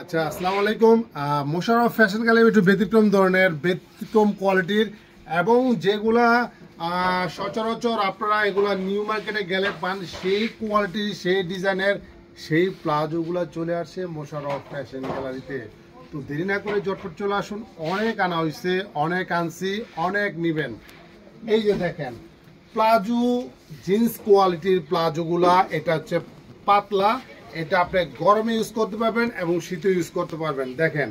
আচ্ছা, আসসালামু আলাইকুম। মোশাররফ ফ্যাশন গ্যালারি একটু ব্যতিক্রম ধরনের, ব্যতিক্রম কোয়ালিটির এবং যেগুলা সচরাচর আপনারা এগুলা নিউ মার্কেটে গেলে পান সেই কোয়ালিটির, সেই ডিজাইনের, সেই প্লাজোগুলা চলে আসে মোশাররফ ফ্যাশন গ্যালারিতে। তো দেরি না করে ঝটপট চলে আসুন। অনেক আনা হয়েছে, অনেক আনছি, অনেক নিবেন। এই যে দেখেন প্লাজো, জিন্স কোয়ালিটির প্লাজোগুলা, এটা হচ্ছে পাতলা, এটা আপনি গরমে ইউজ করতে পারবেন এবং শীতে ইউজ করতে পারবেন। দেখেন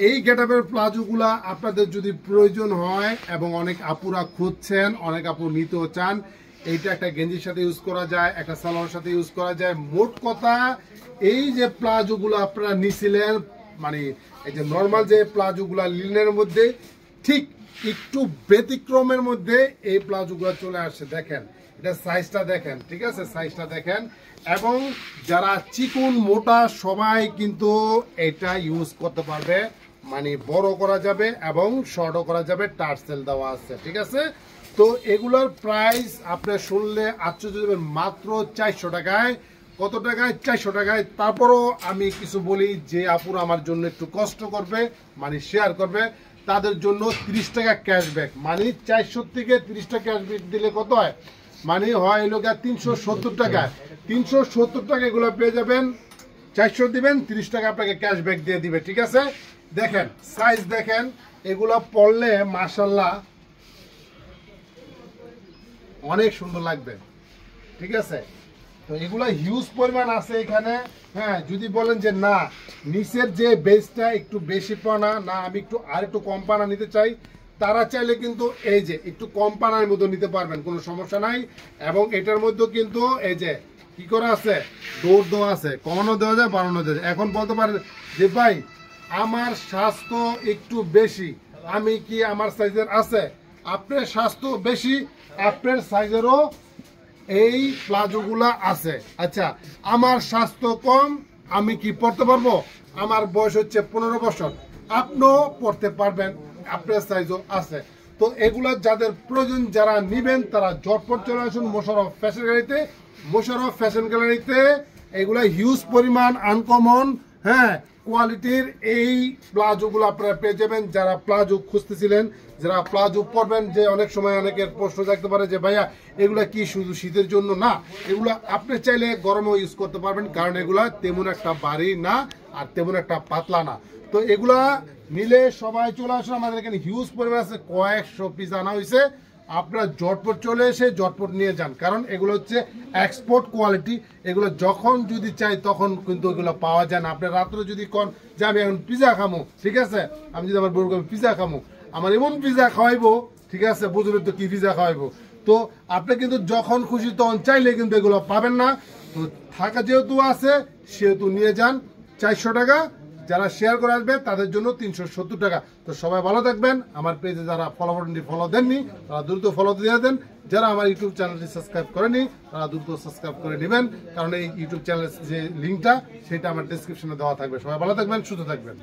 এই গেটআপের প্লাজোগুলা আপনাদের যদি প্রয়োজন হয় এবং অনেক আপুরা খুঁজছেন, অনেক আপু নিতেও চান, এইটা একটা গেঞ্জির সাথে ইউজ করা যায়, একটা সালোয়ারের সাথে ইউজ করা যায়। মোট কথা এই যে প্লাজোগুলো আপনারা নিছিলেন, মানে এই যে নর্মাল যে প্লাজোগুলা লিনের মধ্যে, ঠিক একটু ব্যতিক্রমের মধ্যে এই প্লাজোগুলো চলে আসছে। দেখেন এটা সাইজটা দেখেন, ঠিক আছে, সাইজটা দেখেন। এবং যারা চিকন মোটা সবাই কিন্তু এটা ইউজ করতে পারবে, মানে বড় করা যাবে এবং শর্টও করা যাবে, টার্সেল দেওয়া আছে, ঠিক আছে। তো এগুলোর প্রাইস আপনি শুনলে আশ্চর্য যাবেন, মাত্র 400 টাকায়। কত টাকায়? 400 টাকায়। তারপরও আমি কিছু বলি, যে আপুরা আমার জন্য একটু কষ্ট করবে, মানে শেয়ার করবে, তাদের জন্য 30 টাকা ক্যাশব্যাক, মানে 400 থেকে 30 টাকা ক্যাশব্যাক দিলে কত হয়, মানে হয় লোক 370 টাকা। 370 টাকা এগুলো পেয়ে যাবেন। 400 দিবেন, 30 টাকা আপনাকে ক্যাশব্যাক দিয়ে দিবে, ঠিক আছে। দেখেন সাইজ দেখেন, এগুলো পরলে মাশাআল্লাহ অনেক সুন্দর লাগবে, ঠিক আছে। তো এগুলো হিউজ পরিমাণ আছে এখানে। হ্যাঁ, যদি বলেন যে না নিচের যে বেসটা একটু বেশি পানা, না আমি একটু আর একটু কম পানা নিতে চাই, তারা চাইলে কিন্তু এই যে একটু কম পানার মধ্যে নিতে পারবেন, কোনো সমস্যা নাই। এবং এটার মধ্যে কিন্তু এই যে কি করা আছে, দৌড় দেওয়া আছে, কমানো দেওয়া যায়, বাড়ানো দেওয়া যায়। এখন বলতে পারেন যে ভাই আমার স্বাস্থ্য একটু বেশি, আমি কি আমার সাইজের আছে, আপনার স্বাস্থ্য বেশি, আপনার সাইজেরও এই প্লাজোগুলা আছে। আচ্ছা, আমার স্বাস্থ্য কম, আমি কি পড়তে পারবো, আমার বয়স হচ্ছে 15 বছর, আপনিও পড়তে পারবেন, আপনার সাইজও আছে। তো এগুলা যাদের প্রয়োজন, যারা নিবেন, তারা ঝটপট চলে আসুন মোশাররফ ফ্যাশন গ্যালারিতে। মোশাররফ ফ্যাশন গ্যালারিতে এগুলা হিউজ পরিমাণ আনকমন, হ্যাঁ, কোয়ালিটির এই প্লাজোগুলো আপনারা পেয়ে যাবেন। যারা প্লাজো খুঁজতেছিলেন, যারা প্লাজো পরবেন, যে অনেক সময় অনেকের প্রশ্ন থাকতে পারে যে ভাইয়া এগুলা কি শুধু শীতের জন্য? না, এগুলো আপনি চাইলে গরমেও ইউজ করতে পারবেন, কারণ এগুলা তেমন একটা ভারী না আর তেমন একটা পাতলা না। তো এগুলা নিলে সবাই চলে আসুন, আমাদের এখানে হিউজ পরিমাণ আছে, কয়েকশো পিস আনা হয়েছে। আপনারা ঝটপট চলে এসে ঝটপট নিয়ে যান, কারণ এগুলো হচ্ছে এক্সপোর্ট কোয়ালিটি। এগুলো যখন যদি চাই তখন কিন্তু এগুলো পাওয়া যায় না। আপনার রাত্রে যদি কন যে আমি এখন পিজা খামো, ঠিক আছে, আমি যদি আমার বউকে পিজা খামো, আমার এমন পিজা খাওয়াইবো, ঠিক আছে, বুঝলেন তো কি পিজা খাওয়াইবো। তো আপনি কিন্তু যখন খুশি তখন চাইলে কিন্তু এগুলো পাবেন না। তো থাকা যেহেতু আছে সেহেতু নিয়ে যান। 400 টাকা, যারা শেয়ার করে আসবে তাদের জন্য 370 টাকা। তো সবাই ভালো থাকবেন। আমার পেজে যারা ফলো বাটনটি ফলো দেননি তারা দ্রুত ফলো দিয়ে দেন। যারা আমার ইউটিউব চ্যানেলটি সাবস্ক্রাইব করেনি তারা দ্রুত সাবস্ক্রাইব করে নেবেন, কারণ এই ইউটিউব চ্যানেলের যে লিঙ্কটা সেটা আমার ডেসক্রিপশনে দেওয়া থাকবে। সবাই ভালো থাকবেন, সুস্থ থাকবেন।